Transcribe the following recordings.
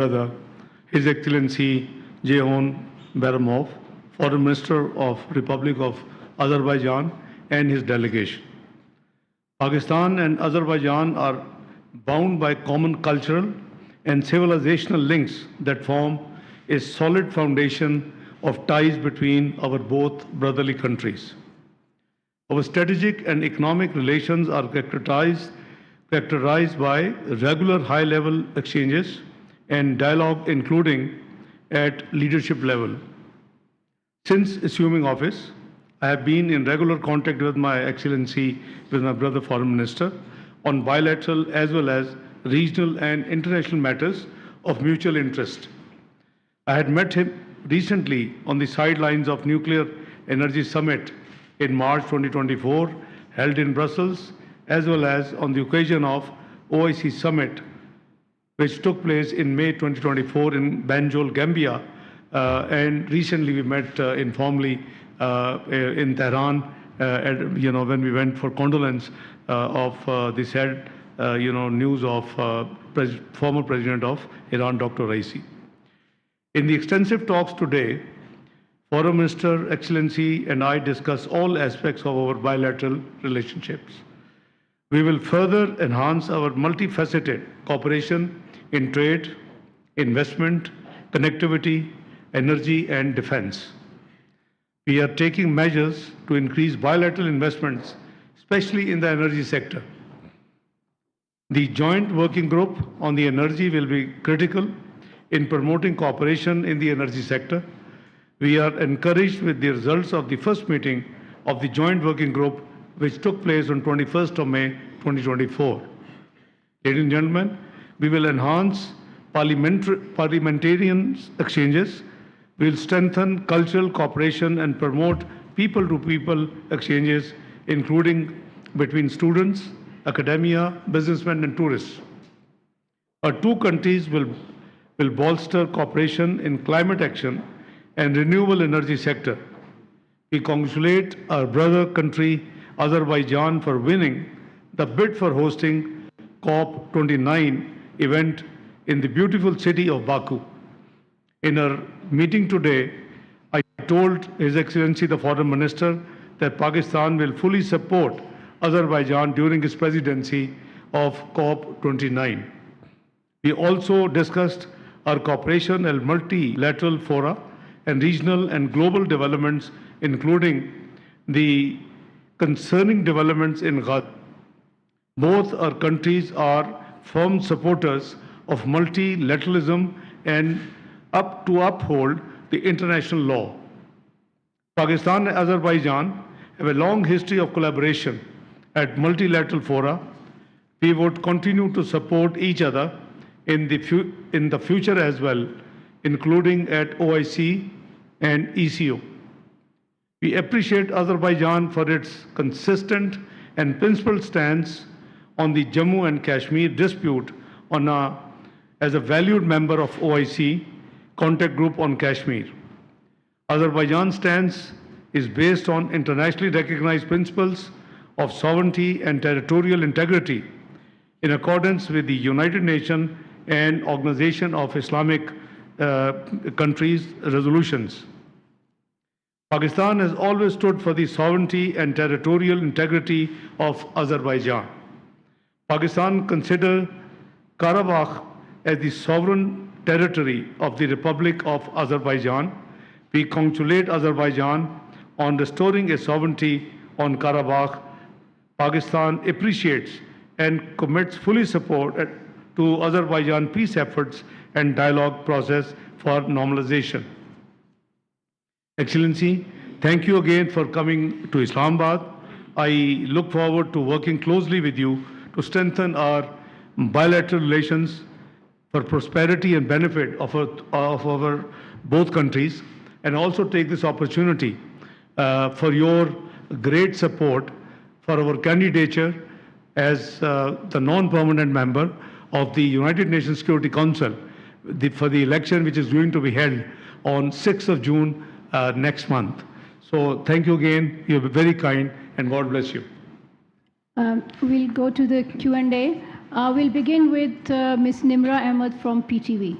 brother, His Excellency Jeyhun Bayramov, Foreign Minister of Republic of Azerbaijan, and his delegation. Pakistan and Azerbaijan are bound by common cultural and civilizational links that form a solid foundation of ties between our both brotherly countries. Our strategic and economic relations are characterized by regular high-level exchanges and dialogue, including at leadership level. Since assuming office, I have been in regular contact with my Excellency, with my brother Foreign Minister, on bilateral as well as regional and international matters of mutual interest. I had met him recently on the sidelines of Nuclear Energy Summit in March 2024, held in Brussels, as well as on the occasion of OIC Summit, which took place in May 2024 in Banjul, Gambia. And recently we met informally in Tehran, when we went for condolence of the sad, news of former President of Iran, Dr. Raisi. In the extensive talks today, Foreign Minister, Excellency, and I discuss all aspects of our bilateral relationships. We will further enhance our multifaceted cooperation in trade, investment, connectivity, energy, and defense. We are taking measures to increase bilateral investments, especially in the energy sector. The joint working group on the energy will be critical in promoting cooperation in the energy sector. We are encouraged with the results of the first meeting of the joint working group, which took place on 21st of May 2024. Ladies and gentlemen, we will enhance parliamentarian exchanges. We will strengthen cultural cooperation and promote people-to-people exchanges, including between students, academia, businessmen, and tourists. Our two countries will bolster cooperation in climate action and renewable energy sector. We congratulate our brother country, Azerbaijan, for winning the bid for hosting COP29 event in the beautiful city of Baku. In our meeting today, I told His Excellency the Foreign Minister that Pakistan will fully support Azerbaijan during its presidency of COP29. We also discussed our cooperation at multilateral fora and regional and global developments, including the concerning developments in Gaza. Both our countries are firm supporters of multilateralism and to uphold the international law. Pakistan and Azerbaijan have a long history of collaboration at multilateral fora. We would continue to support each other in the future as well, including at OIC and ECO. We appreciate Azerbaijan for its consistent and principled stance on the Jammu and Kashmir dispute as a valued member of OIC contact group on Kashmir. Azerbaijan's stance is based on internationally recognized principles of sovereignty and territorial integrity in accordance with the United Nations and Organization of Islamic Countries resolutions. Pakistan has always stood for the sovereignty and territorial integrity of Azerbaijan. Pakistan considers Karabakh as the sovereign territory of the Republic of Azerbaijan. We congratulate Azerbaijan on restoring its sovereignty on Karabakh. Pakistan appreciates and commits fully support to Azerbaijan peace efforts and dialogue process for normalization. Excellency, thank you again for coming to Islamabad. I look forward to working closely with you to strengthen our bilateral relations for prosperity and benefit of our both countries, and also take this opportunity for your great support for our candidature as the non-permanent member of the United Nations Security Council for the election which is going to be held on 6th of June next month. So thank you again. You're very kind, and God bless you. We'll go to the Q&A. We'll begin with Ms. Nimra Ahmed from PTV.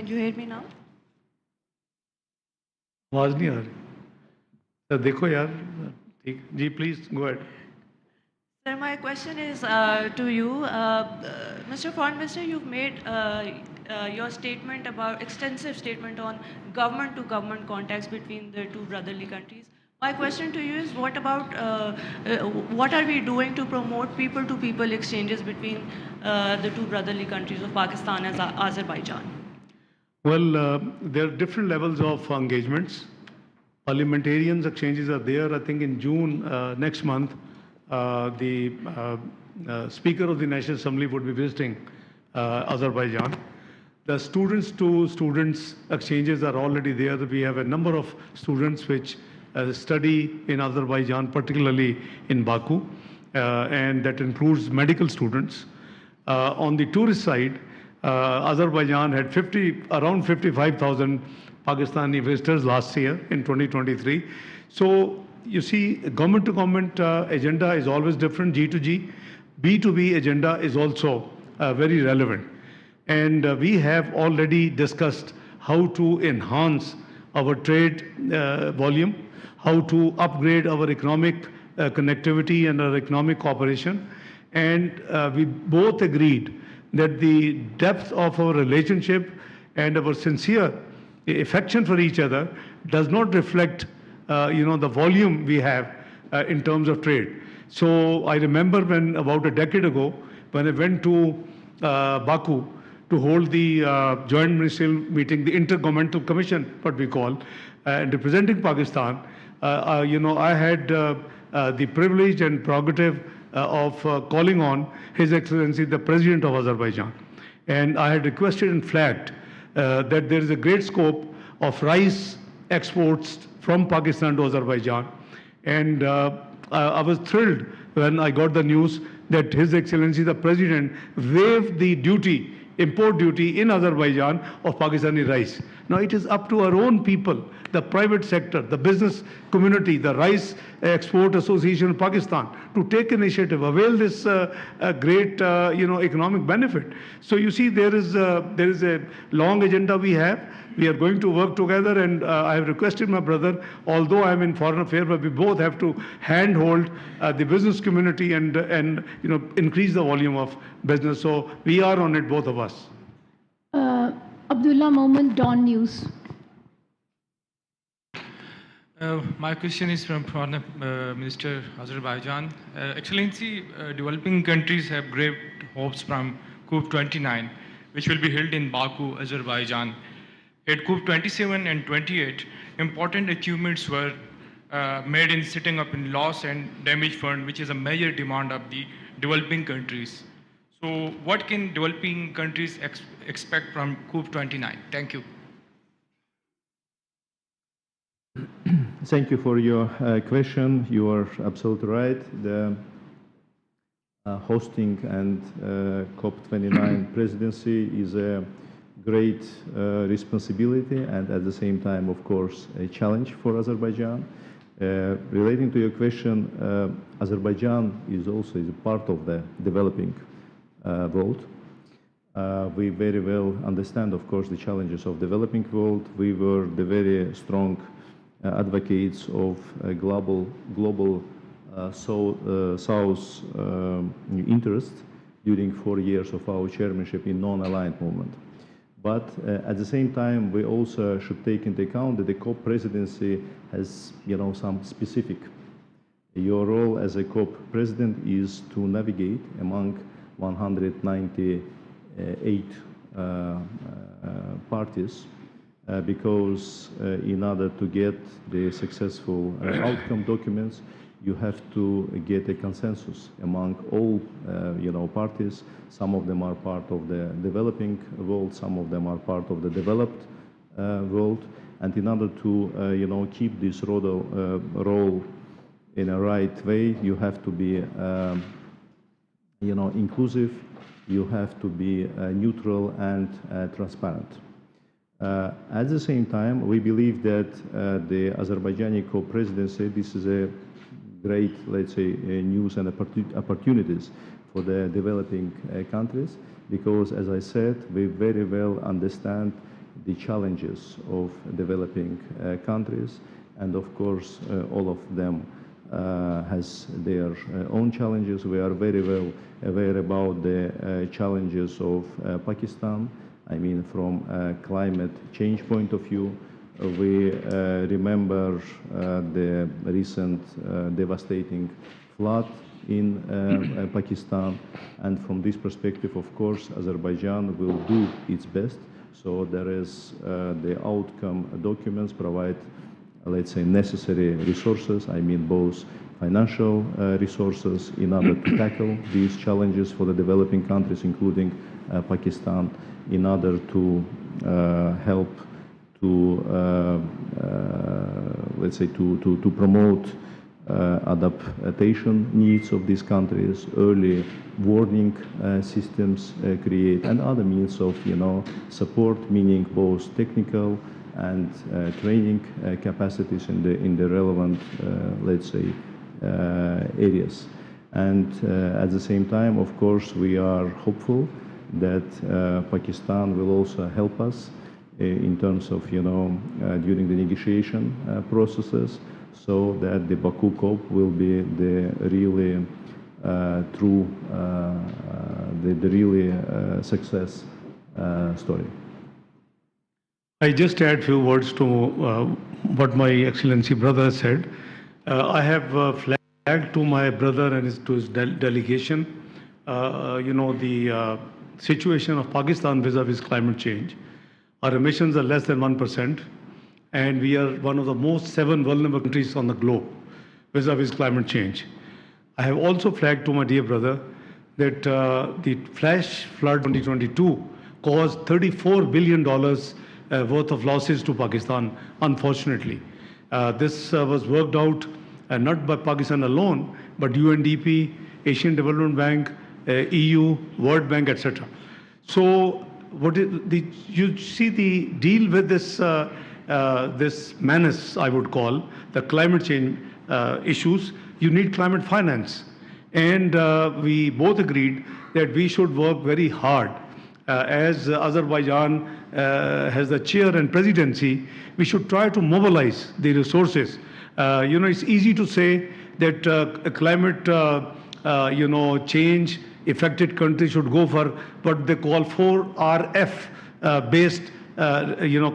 Can you hear me now? आवाज़ नहीं आ रही तो देखो यार ठीक जी please go ahead Sir, my question is to you. Mr. Foreign Minister, you've made your statement about extensive statement on government-to-government contacts between the two brotherly countries. My question to you is, what about what are we doing to promote people-to-people exchanges between the two brotherly countries of Pakistan and Azerbaijan? Well, there are different levels of engagements. Parliamentarians exchanges are there. I think in June next month, the Speaker of the National Assembly would be visiting Azerbaijan. The students to students exchanges are already there. We have a number of students which study in Azerbaijan, particularly in Baku, and that includes medical students. On the tourist side, Azerbaijan had around 55,000 Pakistani visitors last year in 2023. So you see, government-to-government agenda is always different, G2G. B2B agenda is also very relevant. And we have already discussed how to enhance our trade volume, how to upgrade our economic connectivity and our economic cooperation. And we both agreed that the depth of our relationship and our sincere affection for each other does not reflect the volume we have in terms of trade. So I remember when about a decade ago, when I went to Baku to hold the joint ministerial meeting, the Intergovernmental Commission, what we call, and representing Pakistan, I had the privilege and prerogative of calling on His Excellency the President of Azerbaijan. And I had requested and flagged that there is a great scope of rice exports from Pakistan to Azerbaijan. And I was thrilled when I got the news that His Excellency the President waived the duty, import duty in Azerbaijan of Pakistani rice. Now it is up to our own people, the private sector, the business community, the Rice Export Association of Pakistan, to take initiative, avail this great economic benefit. So you see, there is a long agenda we have. We are going to work together, and I have requested my brother, although I am in foreign affairs, but we both have to handhold the business community and increase the volume of business. So we are on it, both of us. Abdullah Moment, Dawn News. My question is from Foreign Minister Azerbaijan. Excellency, developing countries have great hopes from COP29, which will be held in Baku, Azerbaijan. At COP27 and 28, important achievements were made in setting up in loss and damage fund, which is a major demand of the developing countries. So what can developing countries expect from COP29? Thank you. Thank you for your question. You are absolutely right. The hosting and COP29 presidency is a great responsibility and at the same time, of course, a challenge for Azerbaijan. Relating to your question, Azerbaijan is also a part of the developing world. We very well understand, of course, the challenges of developing world. We were the very strong advocates of a global South interest during 4 years of our chairmanship in non-aligned movement. But at the same time, we also should take into account that the COP presidency has, some specific. Your role as a COP president is to navigate among 198 parties, because in order to get the successful outcome documents, you have to get a consensus among all, parties. Some of them are part of the developing world, some of them are part of the developed world. And in order to, keep this role in a right way, you have to be, inclusive. You have to be neutral and transparent. At the same time, we believe that the Azerbaijani co-presidency, this is a great, let's say, news and opportunities for the developing countries, because, as I said, we very well understand the challenges of developing countries, and of course all of them has their own challenges. We are very well aware about the challenges of Pakistan. I mean, from a climate change point of view, we remember the recent devastating flood in Pakistan, and from this perspective, of course, Azerbaijan will do its best. So there is the outcome documents provide, let's say, necessary resources. I mean, both financial resources in order to tackle these challenges for the developing countries, including Pakistan, in order to help to, let's say, to promote adaptation needs of these countries, early warning systems create, and other means of, support, meaning both technical and training capacities in the relevant, let's say, areas. And at the same time, of course, we are hopeful that Pakistan will also help us in terms of, during the negotiation processes, so that the Baku COP will be the really true, the really success story. I just add a few words to what my Excellency brother said. I have flagged to my brother and to his delegation, the situation of Pakistan vis-a-vis climate change. Our emissions are less than 1%, and we are one of the most 7 vulnerable countries on the globe vis-a-vis climate change. I have also flagged to my dear brother that the flash flood 2022 caused $34 billion worth of losses to Pakistan, unfortunately. This was worked out not by Pakistan alone, but UNDP, Asian Development Bank, EU, World Bank, etc. So you see the deal with this, this menace, I would call, the climate change issues, you need climate finance. And we both agreed that we should work very hard. As Azerbaijan has the chair and presidency, we should try to mobilize the resources. It's easy to say that climate, change affected countries should go for what they call 4RF based,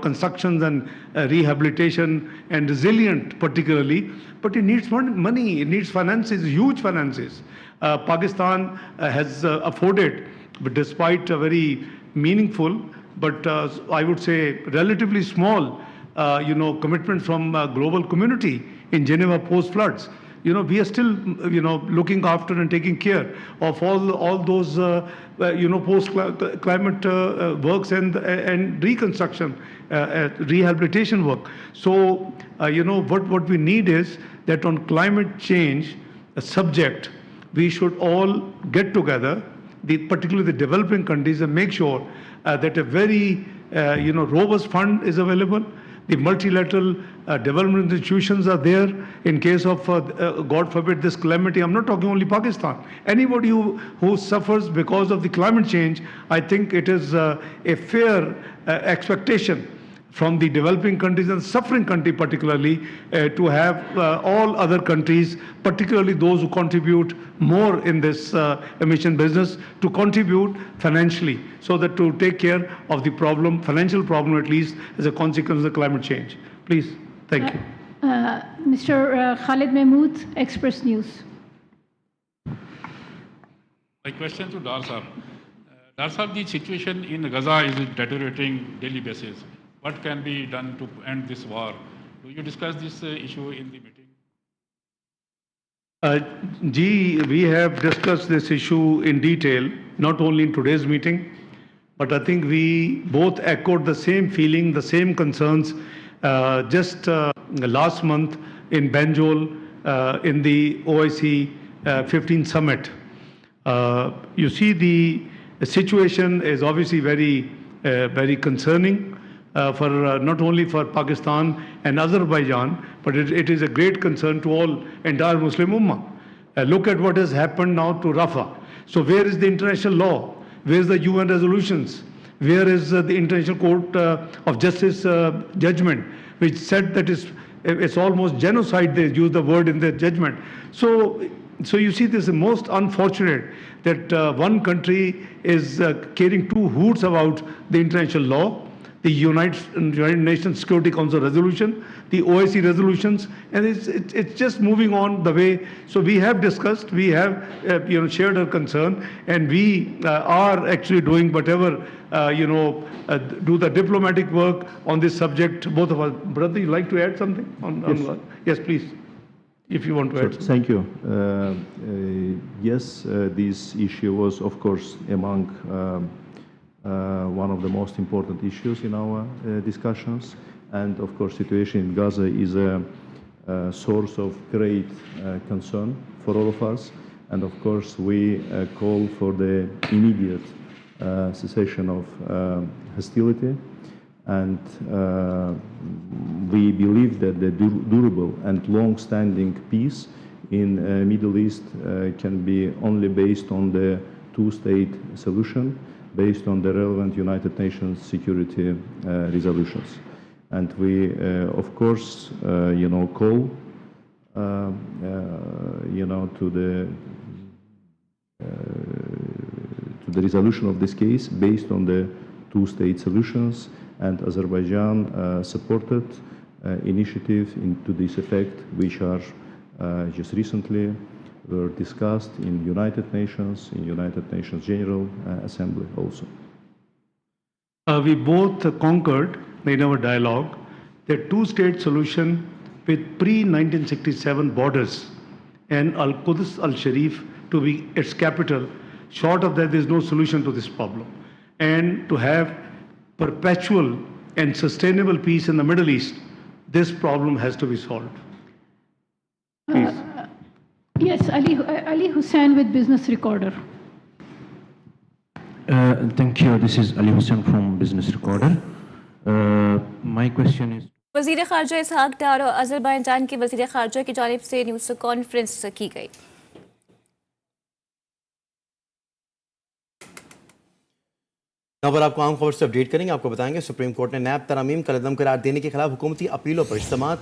constructions and rehabilitation and resilient particularly. But it needs money, it needs finances, huge finances. Pakistan has afforded, but despite a very meaningful, but I would say relatively small, commitment from global community in Geneva post-floods. We are still, looking after and taking care of all those, post-climate works and reconstruction, rehabilitation work. So, what we need is that on climate change subject, we should all get together, particularly the developing countries, and make sure that a very, robust fund is available. The multilateral development institutions are there in case of, God forbid, this calamity. I'm not talking only Pakistan. Anybody who suffers because of the climate change, I think it is a fair expectation from the developing countries and suffering country particularly to have all other countries, particularly those who contribute more in this emission business, to contribute financially so that to take care of the problem, financial problem at least, as a consequence of the climate change. Please, thank you. Mr. Khalid Mahmood, Express News. My question to Dar Sahab. Dar Sahab, the situation in Gaza is deteriorating daily basis. What can be done to end this war? Do you discuss this issue in the meeting? We have discussed this issue in detail, not only in today's meeting, but I think we both echoed the same feeling, the same concerns just last month in Banjul in the OIC 15 summit. You see, the situation is obviously very concerning. For not only for Pakistan and Azerbaijan, but it is a great concern to all entire Muslim Ummah. Look at what has happened now to Rafah. So where is the international law? Where is the UN resolutions? Where is the International Court of Justice judgment, which said that it's almost genocide, they use the word in their judgment. So you see, this is most unfortunate that one country is carrying two hoots about the international law, the United Nations Security Council resolution, the OIC resolutions, and it's just moving on the way. So we have discussed, we have shared our concern, and we are actually doing whatever do the diplomatic work on this subject. Both of us, brother, you'd like to add something? Yes, please, if you want to add. Thank you. Yes, this issue was, of course, among one of the most important issues in our discussions. And of course, situation in Gaza is a source of great concern for all of us. And of course, we call for the immediate cessation of hostility. And we believe that the durable and long-standing peace in Middle East can be only based on the two-state solution, based on the relevant United Nations security resolutions. And we, of course, call, to the resolution of this case based on the two-state solutions. And Azerbaijan supported initiatives to this effect, which are just recently were discussed in United Nations, in United Nations General Assembly also. We both concurred in our dialogue that two-state solution with pre-1967 borders and Al-Quds al-Sharif to be its capital, short of that there is no solution to this problem. And to have perpetual and sustainable peace in the Middle East, this problem has to be solved. Please. Yes, Ali Hussain with Business Recorder. Thank you. This is Ali Hussain from Business Recorder. My question is... वज़ीर ख़ारजा इसहाक़ डार और Azerbaijan के वज़ीर ख़ारजा की जानिब से news conference की गई। यहाँ पर आपको आम खबर से अपडेट करेंगे। आपको बताएंगे सुप्रीम कोर्ट ने नैब तरमीम कलअदम करार देने के खिलाफ हुकूमती अपीलों पर इज्तिमात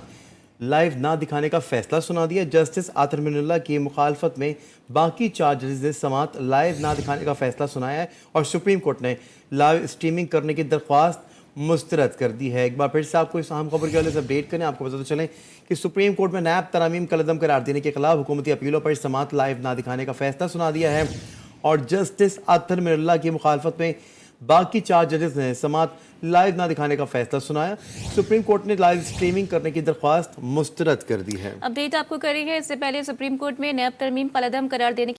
लाइव ना दिखाने का फैसला सुना दिया। जस्टिस आतर मिनुल्लाह की मुखालफत में बाकी चार्जेस ने समात लाइव ना दिखाने का फैसला सुनाया है और सुप्रीम कोर्ट ने लाइव स्ट्रीमिंग करने की दरख्वास्त मुस्तरद कर दी है। एक बार फिर से आपको इस अहम खबर के हवाले से अपडेट करें। आपको बताते चलें कि सुप्रीम कोर्ट में नैब तरमीम कलअदम करार देने के खिलाफ हुकूमती अपीलों पर इज्तिमात लाइव ना दिखाने का फैसला सुना दिया है और जस्टिस आतर मिनुल्लाह की मुखालफत में बाकी चार जजेस ने समात लाइव ना दिखाने का फैसला सुनाया। सुप्रीम कोर्ट ने लाइव स्ट्रीमिंग करने की दरख्वास्त मुस्तरद कर दी है। अपडेट आपको करी है। इससे पहले सुप्रीम कोर्ट में नैब तरमीम कलअदम करार देने